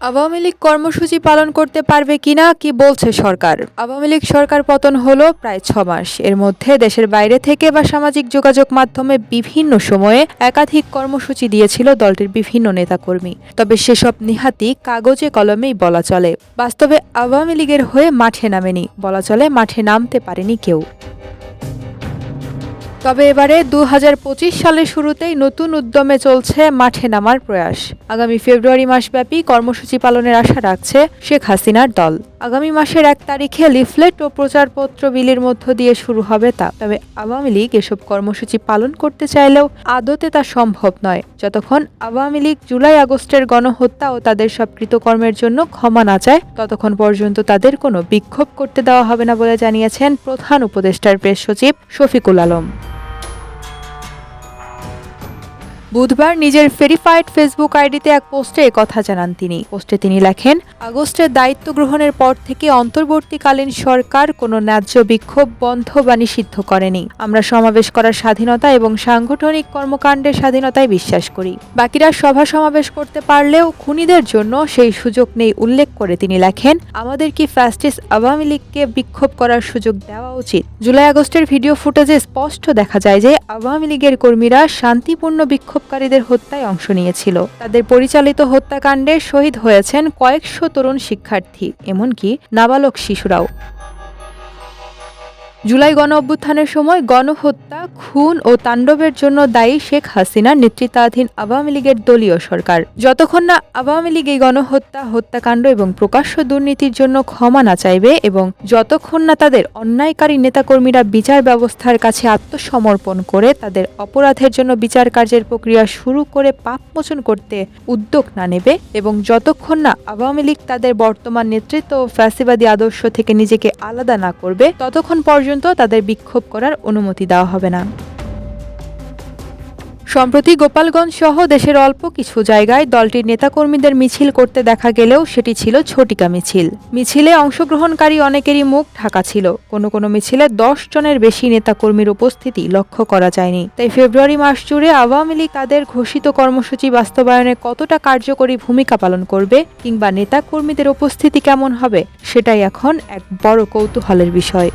আওয়ামী লীগ কর্মসূচি পালন করতে পারবে কিনা কি বলছে সরকার। আওয়ামী লীগ সরকার পতন হলো প্রায় 6 মাস। এর মধ্যে দেশের বাইরে থেকে বা সামাজিক যোগাযোগ মাধ্যমে বিভিন্ন সময়ে একাধিক কর্মসূচি দিয়েছিল দলটির বিভিন্ন নেতাকর্মী। তবে সেসব নিহাতি কাগজে কলমেই বলা চলে। বাস্তবে আওয়ামী লীগের হয়ে মাঠে নামেনি, বলা চলে মাঠে নামতে পারেনি কেউ। তবে এবারে 2025 সালের শুরুতেই নতুন উদ্যমে চলছে মাঠে নামার প্রয়াস। আগামী ফেব্রুয়ারি মাসব্যাপী কর্মসূচি পালনের আশা রাখছে শেখ হাসিনার দল। আগামী মাসের 1 তারিখে লিফলেট ও প্রচারপত্র বিলির মধ্য দিয়ে শুরু হবে তা। তবে আওয়ামী লীগ এসব কর্মসূচি পালন করতে চাইলেও আদতে তা সম্ভব নয়, যতক্ষণ আওয়ামী লীগ জুলাই আগস্টের গণহত্যা ও তাদের সব কৃতকর্মের জন্য ক্ষমা না চায় ততক্ষণ পর্যন্ত তাদের কোনো বিক্ষোভ করতে দেওয়া হবে না বলে জানিয়েছেন প্রধান উপদেষ্টার প্রেস সচিব শফিকুল আলম। বুধবার নিজের ভেরিফাইড ফেসবুক আইডিতে এক পোস্টে কথা জানান তিনি। পোস্টে তিনি লেখেন, আগস্টের দায়িত্ব গ্রহণের পর থেকে অন্তর্বর্তীকালীন সরকার কোনো ন্যায্য বিক্ষোভ বন্ধ বা নিষিদ্ধ করেনি। আমরা সমাবেশ করার স্বাধীনতা এবং সাংগঠনিক কর্মকাণ্ডের স্বাধীনতায় বিশ্বাস করি। বাকিরা সভা সমাবেশ করতে পারলেও খুনিদের জন্য সেই সুযোগ নেই উল্লেখ করে তিনি লেখেন, আমাদের কি ফ্যাসিস্ট আওয়ামী লীগকে বিক্ষোভ করার সুযোগ দেওয়া উচিত? জুলাই আগস্টের ভিডিও ফুটেজে স্পষ্ট দেখা যায় যে আওয়ামী লীগের কর্মীরা শান্তিপূর্ণ বিক্ষোভকারীদের হত্যায় অংশ নিয়েছিল। তাদের পরিচালিত হত্যাকাণ্ডে শহীদ হয়েছেন কয়েকশো তরুণ শিক্ষার্থী, এমনকি নাবালক শিশুরাও। জুলাই গণ অভ্যুত্থানের সময় গণহত্যা, খুন ও তাণ্ডবের জন্য দায়ী শেখ হাসিনার নেতৃত্বাধীন আওয়ামী লীগের দলীয় সরকার। যতক্ষণ না আওয়ামী লীগ এই গণহত্যা, হত্যাকাণ্ড এবং প্রকাশ্য দুর্নীতির জন্য ক্ষমা না চাইবে এবং যতক্ষণ না তাদের অন্যায়কারী নেতাকর্মীরা বিচার ব্যবস্থার কাছে আত্মসমর্পণ করে তাদের অপরাধের জন্য বিচার কার্যের প্রক্রিয়া শুরু করে পাপমোচন করতে উদ্যোগ না নেবে এবং যতক্ষণ না আওয়ামী লীগ তাদের বর্তমান নেতৃত্ব ও ফ্যাসিবাদী আদর্শ থেকে নিজেকে আলাদা না করবে ততক্ষণ পর্যন্ত তাদের বিক্ষোভ করার অনুমতি দেওয়া হবে না। সম্প্রতি গোপালগঞ্জ সহ দেশের অল্প কিছু জায়গায় দলটির নেতাকর্মীদের মিছিল করতে দেখা গেলেও সেটি ছিল ঝটিকা মিছিল। মিছিলে অংশগ্রহণকারী অনেকেরই মুখ ঢাকা ছিল। কোনো কোনো মিছিলে 10 জনের বেশি নেতাকর্মীর উপস্থিতি লক্ষ্য করা যায়নি। তাই ফেব্রুয়ারি মাস জুড়ে আওয়ামী লীগ তাদের ঘোষিত কর্মসূচি বাস্তবায়নে কতটা কার্যকরী ভূমিকা পালন করবে কিংবা নেতাকর্মীদের উপস্থিতি কেমন হবে সেটাই এখন এক বড় কৌতূহলের বিষয়।